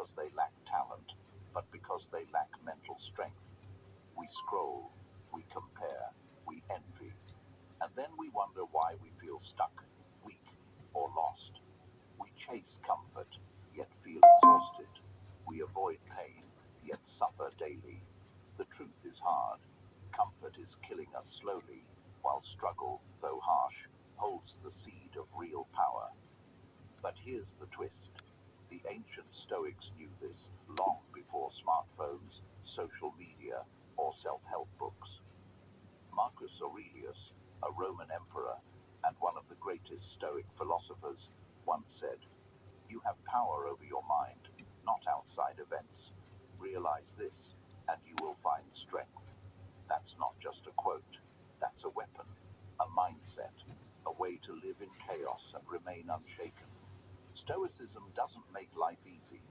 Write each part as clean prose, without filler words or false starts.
because they lack talent, but because they lack mental strength. We scroll, we compare, we envy, and then we wonder why we feel stuck, weak, or lost. We chase comfort, yet feel exhausted. We avoid pain, yet suffer daily. The truth is hard. Comfort is killing us slowly, while struggle, though harsh, holds the seed of real power. But here's the twist. The ancient Stoics knew this long before smartphones, social media, or self-help books. Marcus Aurelius, a Roman emperor and one of the greatest Stoic philosophers, once said, "You have power over your mind, not outside events. Realize this, and you will find strength." That's not just a quote. That's a weapon, a mindset, a way to live in chaos and remain unshaken. Stoicism doesn't make life easy.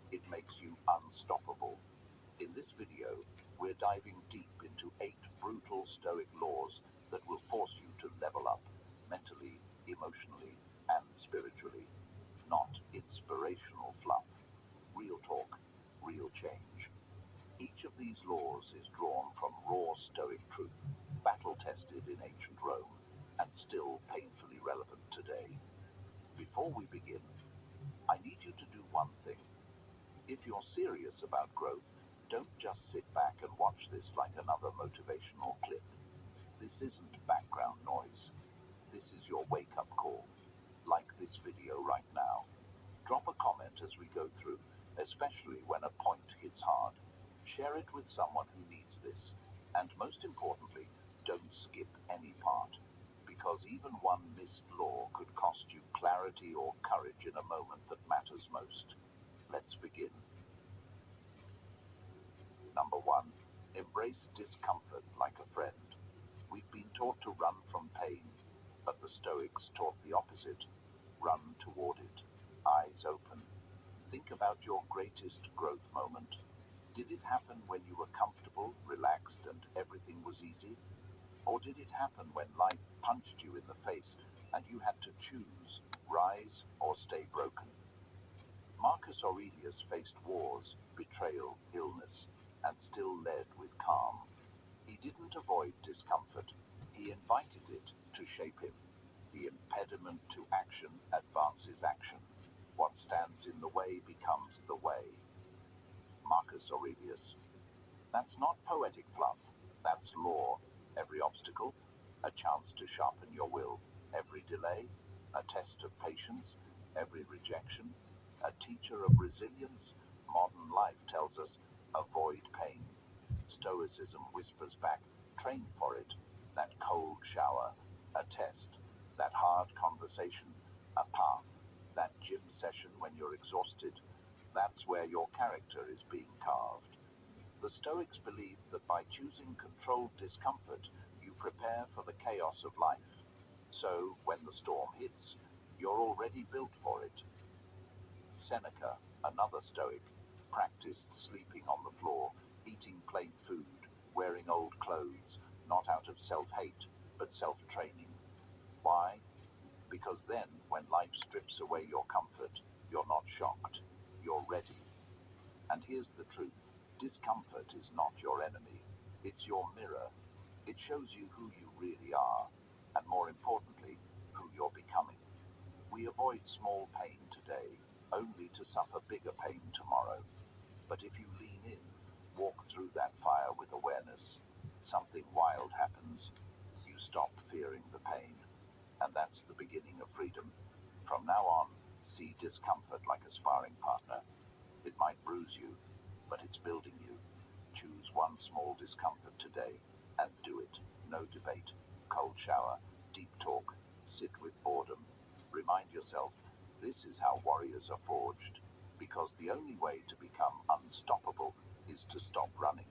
It makes you unstoppable. In this video, we're diving deep into 8 brutal Stoic laws that will force you to level up, mentally, emotionally, and spiritually. Not inspirational fluff. Real talk, real change. Each of these laws is drawn from raw Stoic truth, battle-tested in ancient Rome, and still painfully relevant today. Before we begin, I need you to do one thing. If you're serious about growth, don't just sit back and watch this like another motivational clip. This isn't background noise. This is your wake-up call. Like this video right now. Drop a comment as we go through, especially when a point hits hard. Share it with someone who needs this. And most importantly, don't skip any part. Because even one missed law could cost you clarity or courage in a moment that matters most. Let's begin. Number 1. Embrace discomfort like a friend. We've been taught to run from pain, but the Stoics taught the opposite. Run toward it, eyes open. Think about your greatest growth moment. Did it happen when you were comfortable, relaxed, and everything was easy? Or did it happen when life punched you in the face and you had to choose, rise or stay broken? Marcus Aurelius faced wars, betrayal, illness, and still led with calm. He didn't avoid discomfort. He invited it to shape him. The impediment to action advances action. What stands in the way becomes the way. Marcus Aurelius. That's not poetic fluff. That's law. Every obstacle, a chance to sharpen your will. Every delay, a test of patience. Every rejection, a teacher of resilience. Modern life tells us, avoid pain. Stoicism whispers back, train for it. That cold shower, a test. That hard conversation, a path. That gym session when you're exhausted, that's where your character is being carved. The Stoics believed that by choosing controlled discomfort, you prepare for the chaos of life. So, when the storm hits, you're already built for it. Seneca, another Stoic, practiced sleeping on the floor, eating plain food, wearing old clothes, not out of self-hate, but self-training. Why? Because then, when life strips away your comfort, you're not shocked, you're ready. And here's the truth. Discomfort is not your enemy. It's your mirror. It shows you who you really are, and more importantly, who you're becoming. We avoid small pain today, only to suffer bigger pain tomorrow. But if you lean in, walk through that fire with awareness, something wild happens. You stop fearing the pain. And that's the beginning of freedom. From now on, see discomfort like a sparring partner. It might bruise you, but it's building you. Choose one small discomfort today and do it. No debate, cold shower, deep talk, sit with boredom. Remind yourself, this is how warriors are forged, because the only way to become unstoppable is to stop running.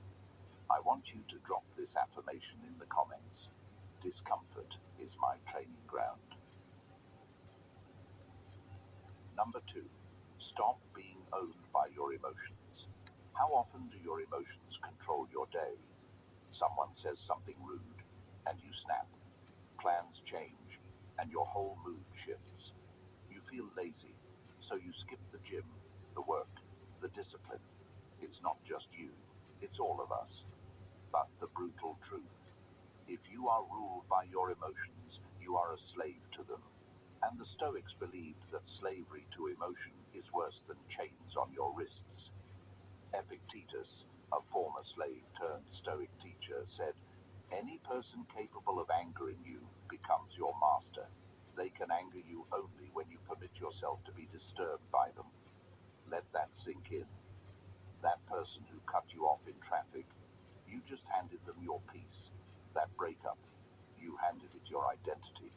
I want you to drop this affirmation in the comments. Discomfort is my training ground. Number 2. Stop being owned by your emotions. How often do your emotions control your day? Someone says something rude, and you snap. Plans change, and your whole mood shifts. You feel lazy, so you skip the gym, the work, the discipline. It's not just you, it's all of us. But the brutal truth: if you are ruled by your emotions, you are a slave to them. And the Stoics believed that slavery to emotion is worse than chains on your wrists. Epictetus, a former slave turned Stoic teacher, said, "Any person capable of angering you becomes your master. They can anger you only when you permit yourself to be disturbed by them." Let that sink in. That person who cut you off in traffic, you just handed them your peace. That breakup, you handed it your identity.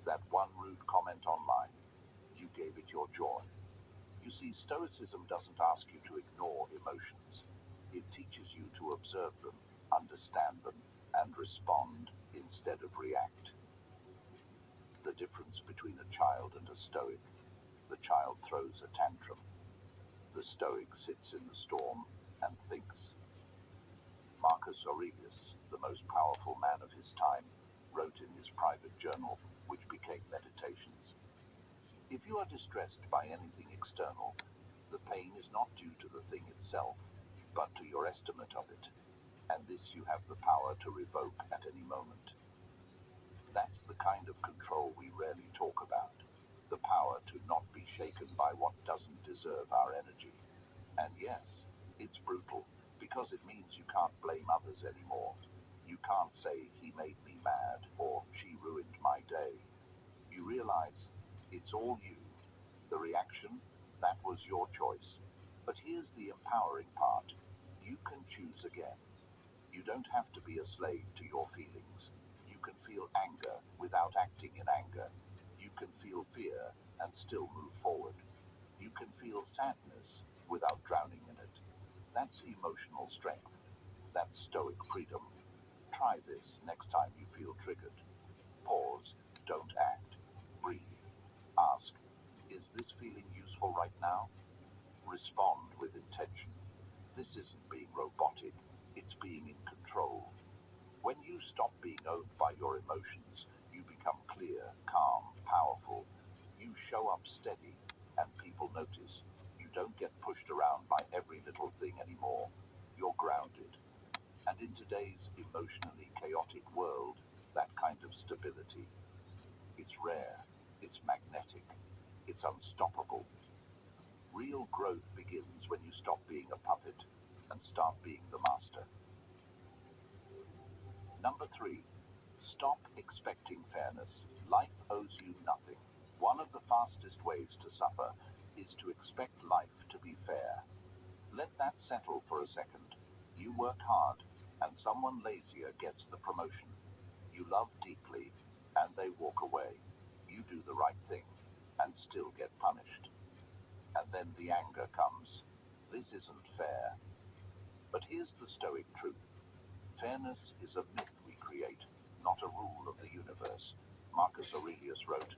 That one rude comment online, you gave it your joy. You see, Stoicism doesn't ask you to ignore emotions. It teaches you to observe them, understand them, and respond instead of react. The difference between a child and a Stoic: the child throws a tantrum. The Stoic sits in the storm and thinks. Marcus Aurelius, the most powerful man of his time, wrote in his private journal, which became Meditations, "If you are distressed by anything external, the pain is not due to the thing itself, but to your estimate of it, and this you have the power to revoke at any moment." That's the kind of control we rarely talk about. The power to not be shaken by what doesn't deserve our energy. And yes, it's brutal, because it means you can't blame others anymore. You can't say, "He made me mad," or "She ruined my day." You realize it's all you. The reaction, that was your choice. But here's the empowering part: you can choose again. You don't have to be a slave to your feelings. You can feel anger without acting in anger. You can feel fear and still move forward. You can feel sadness without drowning in it. That's emotional strength. That's Stoic freedom. Try this next time you feel triggered. Pause, don't act. Breathe. Ask, is this feeling useful right now? Respond with intention. This isn't being robotic, it's being in control. When you stop being owned by your emotions, you become clear, calm, powerful. You show up steady, and people notice. You don't get pushed around by every little thing anymore. You're grounded. And in today's emotionally chaotic world, that kind of stability, it's rare, it's magnetic, it's unstoppable. Real growth begins when you stop being a puppet and start being the master. Number 3. Stop expecting fairness. Life owes you nothing. One of the fastest ways to suffer is to expect life to be fair. Let that settle for a second. You work hard, and someone lazier gets the promotion. You love deeply, and they walk away. You do the right thing, and still get punished. And then the anger comes. This isn't fair. But here's the Stoic truth. Fairness is a myth we create, not a rule of the universe. Marcus Aurelius wrote,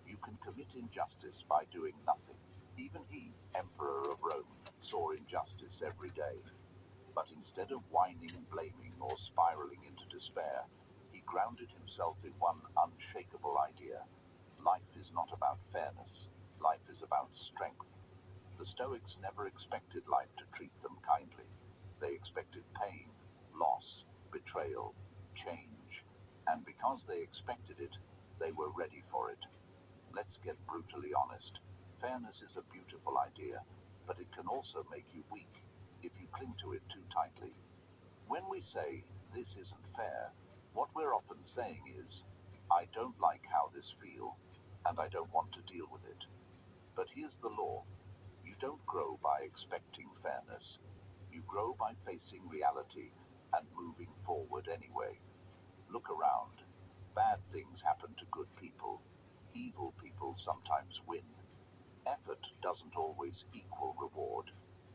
"You can commit injustice by doing nothing." Even he, Emperor of Rome, saw injustice every day. But instead of whining, blaming, or spiraling into despair, he grounded himself in one unshakable idea. Life is not about fairness. Life is about strength. The Stoics never expected life to treat them kindly. They expected pain, loss, betrayal, change. And because they expected it, they were ready for it. Let's get brutally honest. Fairness is a beautiful idea, but it can also make you weak if you cling to it too tightly. When we say, "This isn't fair," what we're often saying is, "I don't like how this feels, and I don't want to deal with it." But here's the law. You don't grow by expecting fairness. You grow by facing reality and moving forward anyway. Look around. Bad things happen to good people. Evil people sometimes win. Effort doesn't always equal reward.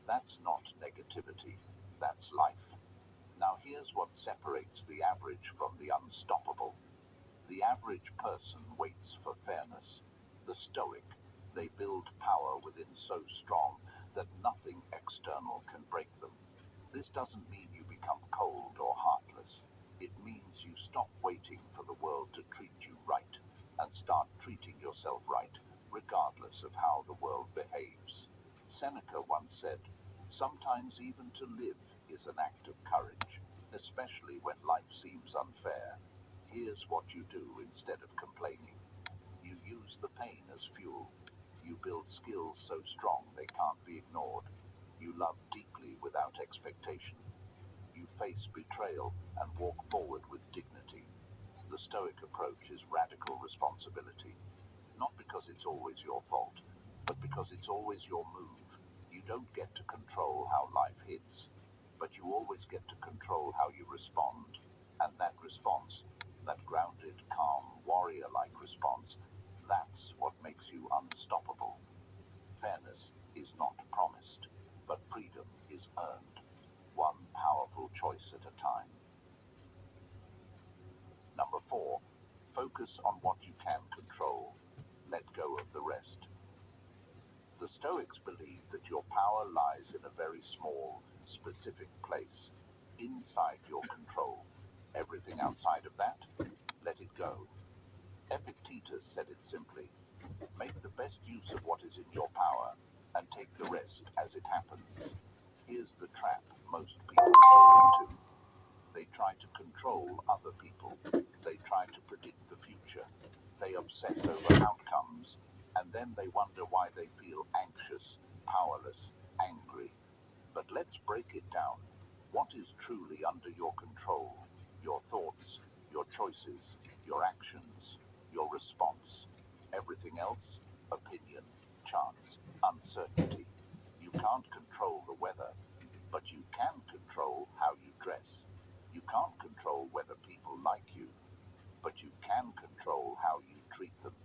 That's not negativity. That's life. Now here's what separates the average from the unstoppable. The average person waits for fairness. The Stoic, they build power within so strong that nothing external can break them. This doesn't mean you become cold or heartless. It means you stop waiting for the world to treat you right and start treating yourself right, regardless of how the world behaves. Seneca once said, Sometimes even to live is an act of courage, especially when life seems unfair. Here's what you do instead of complaining. You use the pain as fuel. You build skills so strong they can't be ignored. You love deeply without expectation. You face betrayal and walk forward with dignity. The Stoic approach is radical responsibility, not because it's always your fault, but because it's always your move. You don't get to control how life hits, but you always get to control how you respond. And that response, that grounded, calm, warrior-like response, that's what makes you unstoppable. Fairness is not promised, but freedom is earned, one powerful choice at a time. Number 4, focus on what you can control. Let go of the rest. The Stoics believed that your power lies in a very small, specific place, inside your control. Everything outside of that, let it go. Epictetus said it simply: make the best use of what is in your power, and take the rest as it happens. Here's the trap most people fall into. They try to control other people. They try to predict the future. They obsess over outcomes, and then they wonder why they feel anxious, powerless, angry. But let's break it down. What is truly under your control? Your thoughts, your choices, your actions, your response. Everything else, opinion, chance, uncertainty. You can't control the weather, but you can control how you dress. You can't control whether people like you, but you can control how you treat them.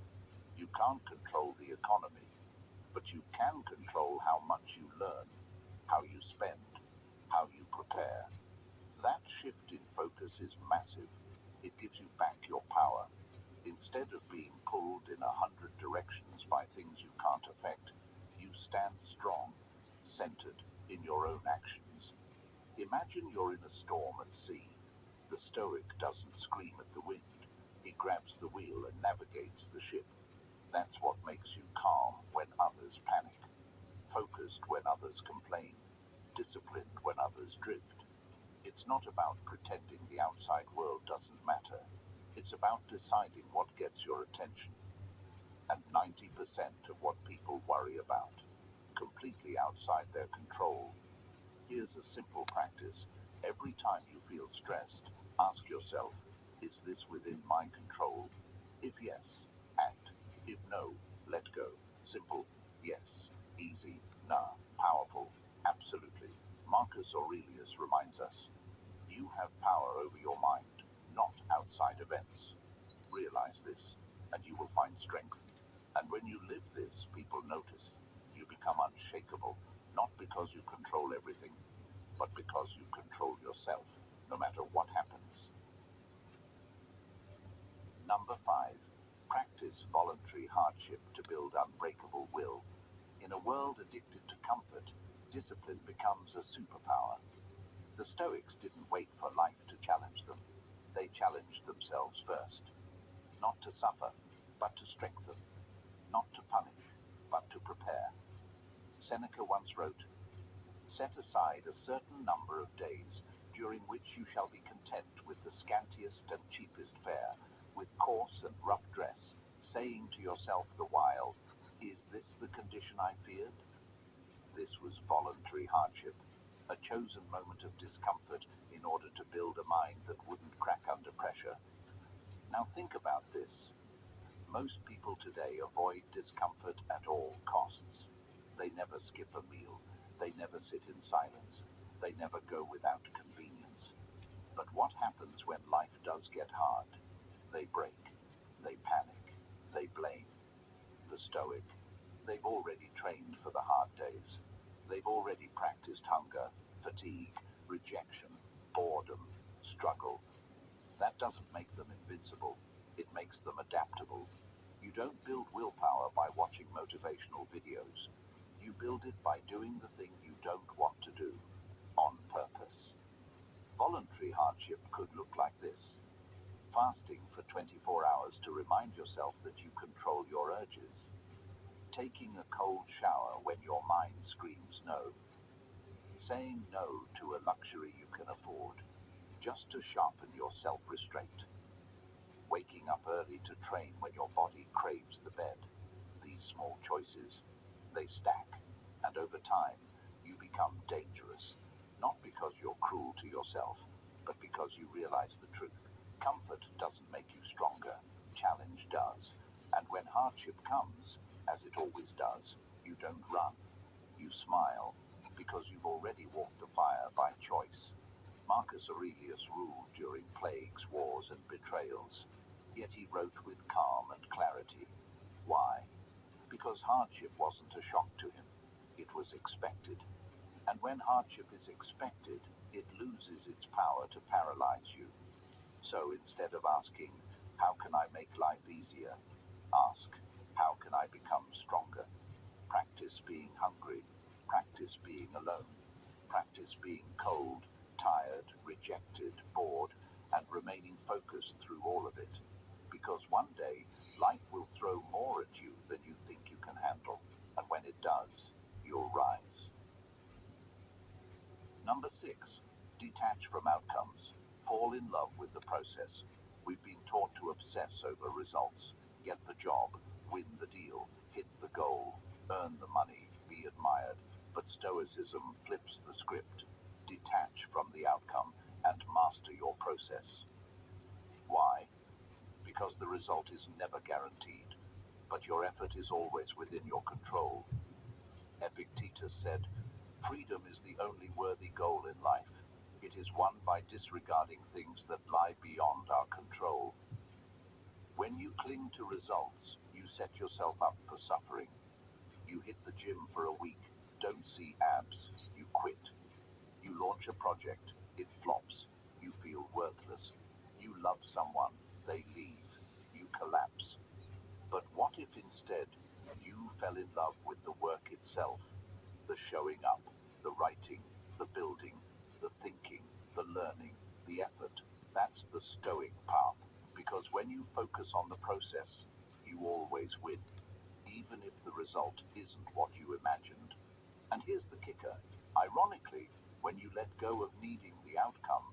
You can't control the economy, but you can control how much you learn, how you spend, how you prepare. That shift in focus is massive. It gives you back your power. Instead of being pulled in 100 directions by things you can't affect, you stand strong, centered in your own actions. Imagine you're in a storm at sea. The Stoic doesn't scream at the wind. He grabs the wheel and navigates the ship. That's what makes you calm when others panic, focused when others complain, disciplined when others drift. It's not about pretending the outside world doesn't matter. It's about deciding what gets your attention. And 90% of what people worry about, completely outside their control. Here's a simple practice. Every time you feel stressed, ask yourself, is this within my control? If yes, act. If no, let go. Simple, yes. Easy, nah. Powerful, absolutely. Marcus Aurelius reminds us, you have power over your mind, not outside events. Realize this, and you will find strength. And when you live this, people notice. You become unshakable, not because you control everything, but because you control yourself, no matter what happens. Number 5, practice voluntary hardship to build unbreakable will. In a world addicted to comfort, discipline becomes a superpower. The Stoics didn't wait for life to challenge them. They challenged themselves first. Not to suffer, but to strengthen. Not to punish, but to prepare. Seneca once wrote, set aside a certain number of days during which you shall be content with the scantiest and cheapest fare, with coarse and rough dress, saying to yourself the while, is this the condition I feared? This was voluntary hardship, a chosen moment of discomfort in order to build a mind that wouldn't crack under pressure. Now think about this. Most people today avoid discomfort at all costs. They never skip a meal. They never sit in silence. They never go without convenience. But what happens when life does get hard? They break. They panic. They blame. The Stoic. They've already trained for the hard days. They've already practiced hunger, fatigue, rejection, boredom, struggle. That doesn't make them invincible. It makes them adaptable. You don't build willpower by watching motivational videos. You build it by doing the thing you don't want to do, on purpose. Voluntary hardship could look like this. Fasting for 24 hours to remind yourself that you control your urges. Taking a cold shower when your mind screams no. saying no to a luxury you can afford, just to sharpen your self-restraint, waking up early to train when your body craves the bed. These small choices, they stack, and over time, you become dangerous, not because you're cruel to yourself, but because you realize the truth. Comfort doesn't make you stronger, challenge does. And when hardship comes, as it always does, you don't run. You smile, because you've already walked the fire by choice. Marcus Aurelius ruled during plagues, wars, and betrayals, yet he wrote with calm and clarity. Why? Because hardship wasn't a shock to him. It was expected. And when hardship is expected, it loses its power to paralyze you. So instead of asking, how can I make life easier? Ask, how can I become stronger? Practice being hungry. Practice being alone. Practice being cold, tired, rejected, bored, and remaining focused through all of it. Because one day, life will throw more at you than you think you can handle. And when it does, you'll rise. Number 6. Detach from outcomes. Fall in love with the process. We've been taught to obsess over results. Get the job, win the deal, hit the goal, earn the money, be admired. But Stoicism flips the script. Detach from the outcome and master your process. Why? Because the result is never guaranteed, but your effort is always within your control. Epictetus said, freedom is the only worthy goal in life. It is won by disregarding things that lie beyond our control. When you cling to results, you set yourself up for suffering. You hit the gym for a week, don't see abs, you quit. You launch a project, it flops, you feel worthless. You love someone, they leave, you collapse. But what if instead you fell in love with the work itself? The showing up, the writing, the building, the thinking, the learning, the effort. That's the Stoic path, because when you focus on the process, you always win, even if the result isn't what you imagined. And here's the kicker. Ironically, when you let go of needing the outcome,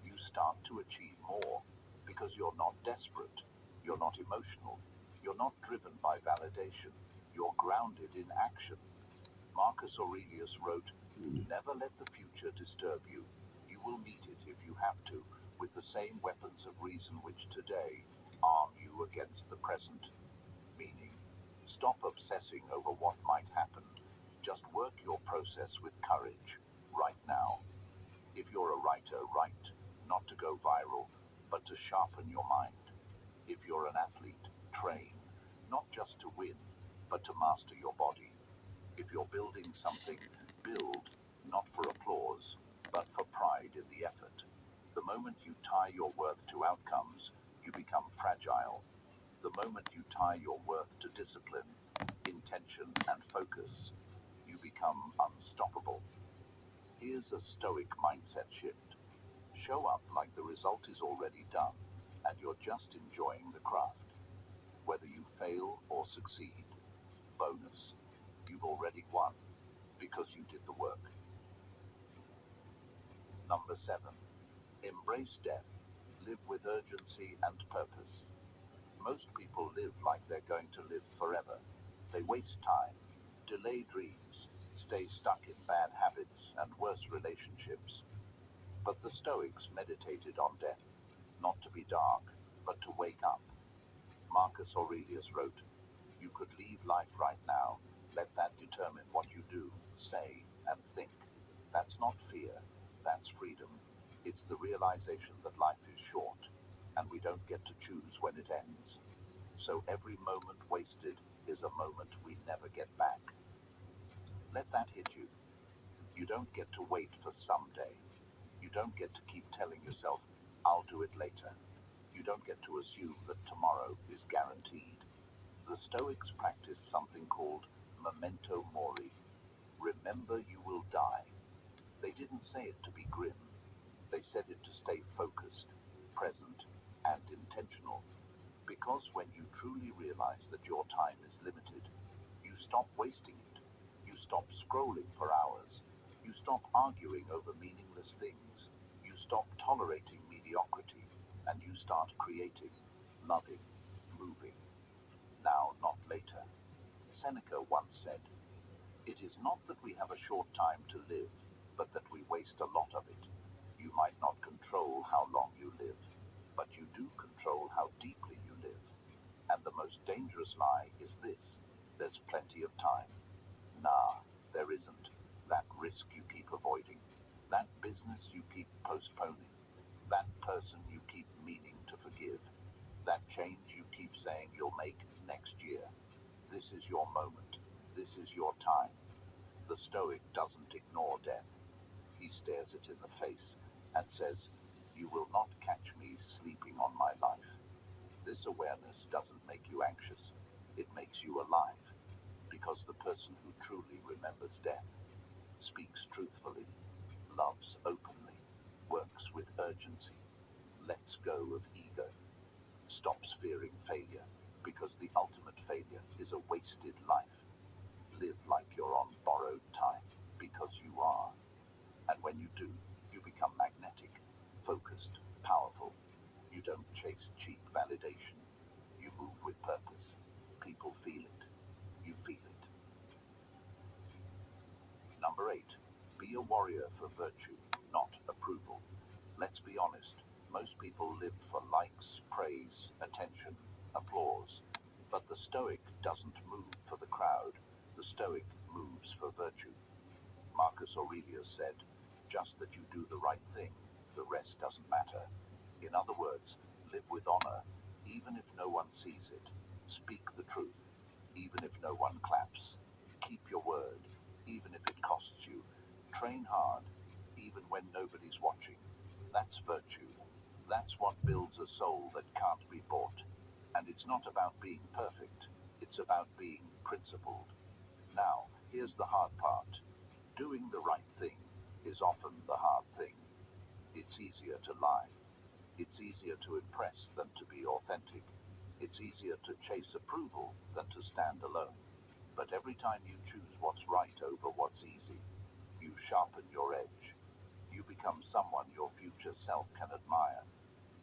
you start to achieve more, because you're not desperate, you're not emotional, you're not driven by validation, you're grounded in action. Marcus Aurelius wrote, never let the future disturb you. You will meet it if you have to, with the same weapons of reason which today arm you against the present. Meaning, stop obsessing over what might happen. Just work your process with courage, right now. If you're a writer, write, not to go viral, but to sharpen your mind. If you're an athlete, train, not just to win, but to master your body. If you're building something, build, not for applause, but for pride in the effort. The moment you tie your worth to outcomes, you become fragile. The moment you tie your worth to discipline, intention, and focus, you become unstoppable. Here's a Stoic mindset shift. Show up like the result is already done, and you're just enjoying the craft. Whether you fail or succeed, bonus, you've already won, because you did the work. Number 7. Embrace death. Live with urgency and purpose. Most people live like they're going to live forever. They waste time, delay dreams, stay stuck in bad habits and worse relationships. But the Stoics meditated on death, not to be dark, but to wake up. Marcus Aurelius wrote, you could leave life right now. Let that determine what you do, say, and think. That's not fear, that's freedom. It's the realization that life is short, and we don't get to choose when it ends. So every moment wasted is a moment we never get back. Let that hit you. You don't get to wait for someday. You don't get to keep telling yourself, I'll do it later. You don't get to assume that tomorrow is guaranteed. The Stoics practiced something called memento mori. Remember you will die. They didn't say it to be grim. They said it to stay focused, present, and intentional. Because when you truly realize that your time is limited, you stop wasting it. You stop scrolling for hours. You You stop arguing over meaningless things. You stop tolerating mediocrity, and you start creating, loving, moving. Now, not later. Seneca once said, "It is not that we have a short time to live, but that we waste a lot of it. You might not control how long you live, but you do control how deeply you live. And the most dangerous lie is this: there's plenty of time. Nah, there isn't. That risk you keep avoiding, that business you keep postponing, that person you keep meaning to forgive, that change you keep saying you'll make next year. This is your moment. This is your time." The Stoic doesn't ignore death. He stares it in the face and says, "You will not catch me sleeping on my life." This awareness doesn't make you anxious. It makes you alive, because the person who truly remembers death speaks truthfully, loves openly, works with urgency, lets go of ego, stops fearing failure, because the ultimate failure is a wasted life. Live like you're on borrowed time, because you are. And when you do, you become magnetic, focused, powerful. You don't chase cheap validation. You move with purpose. People feel it. You feel it. Number 8. Be a warrior for virtue, not approval. Let's be honest. Most people live for likes, praise, attention, applause. But the Stoic doesn't move for the crowd. The Stoic moves for virtue. Marcus Aurelius said, "Just that you do the right thing, the rest doesn't matter." In other words, live with honor, even if no one sees it. Speak the truth, even if no one claps. Keep your word, even if it costs you. Train hard, even when nobody's watching. That's virtue. That's what builds a soul that can't be bought. And it's not about being perfect. It's about being principled. Now, here's the hard part. Doing the right thing is often the hard thing. It's easier to lie. It's easier to impress than to be authentic. It's easier to chase approval than to stand alone. But every time you choose what's right over what's easy, you sharpen your edge. You become someone your future self can admire.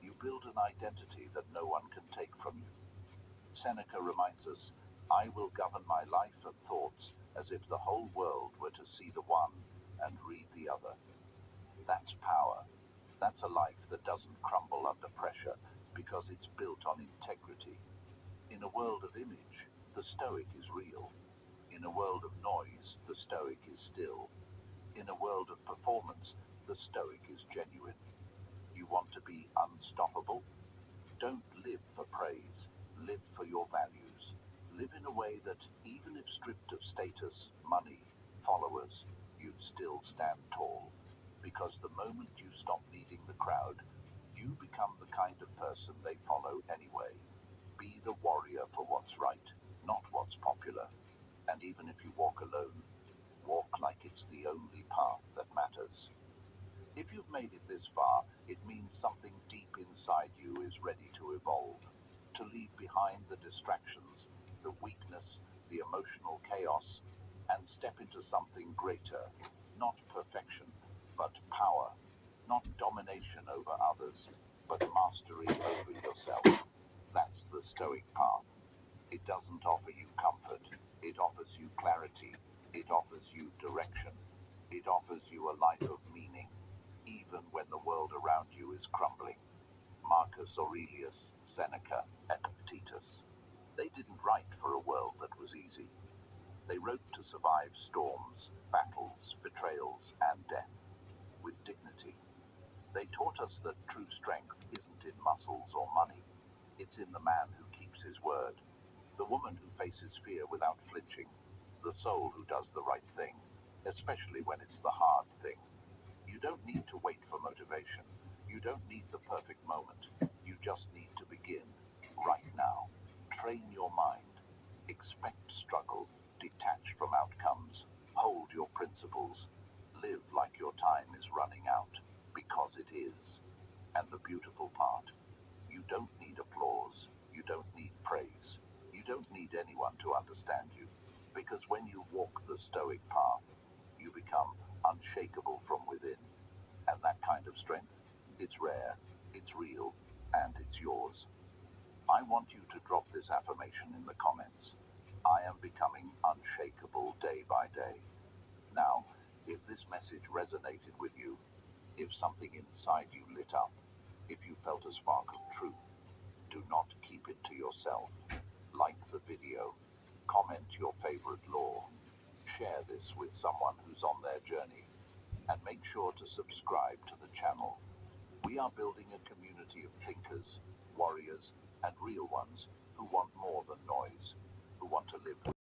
You build an identity that no one can take from you. Seneca reminds us, "I will govern my life and thoughts as if the whole world were to see the one and read the other." That's power. That's a life that doesn't crumble under pressure because it's built on integrity. In a world of image, the Stoic is real. In a world of noise, the Stoic is still. In a world of performance, the Stoic is genuine. You want to be unstoppable? Don't live for praise. Live for your values. Live in a way that, even if stripped of status, money, followers, you'd still stand tall. Because the moment you stop needing the crowd, you become the kind of person they follow anyway. Be the warrior for what's right, not what's popular. And even if you walk alone, walk like it's the only path that matters. If you've made it this far, it means something deep inside you is ready to evolve, to leave behind the distractions, the weakness, the emotional chaos, and step into something greater. Not perfection, but power. Not domination over others, but mastery over yourself. That's the Stoic path. It doesn't offer you comfort. It offers you clarity. It offers you direction. It offers you a life of meaning, even when the world around you is crumbling. Marcus Aurelius, Seneca, Epictetus. They didn't write for a world that was easy. They wrote to survive storms, battles, betrayals, and death with dignity. They taught us that true strength isn't in muscles or money. It's in the man who keeps his word, the woman who faces fear without flinching, the soul who does the right thing, especially when it's the hard thing. You don't need to wait for motivation. You don't need the perfect moment. You just need to begin right now. Train your mind. Expect struggle. Detach from outcomes. Hold your principles. Live like your time is running out, because it is. And the beautiful part, you don't need applause. You don't need praise. You don't need anyone to understand you. Because when you walk the Stoic path, you become unshakable. unshakable from within. And that kind of strength, it's rare, it's real, and it's yours. I want you to drop this affirmation in the comments. I am becoming unshakable day by day. Now, if this message resonated with you, if something inside you lit up, if you felt a spark of truth, do not keep it to yourself. Like the video, comment your favorite law, share this with someone who's on their journey, and make sure to subscribe to the channel. We are building a community of thinkers, warriors, and real ones who want more than noise, who want to live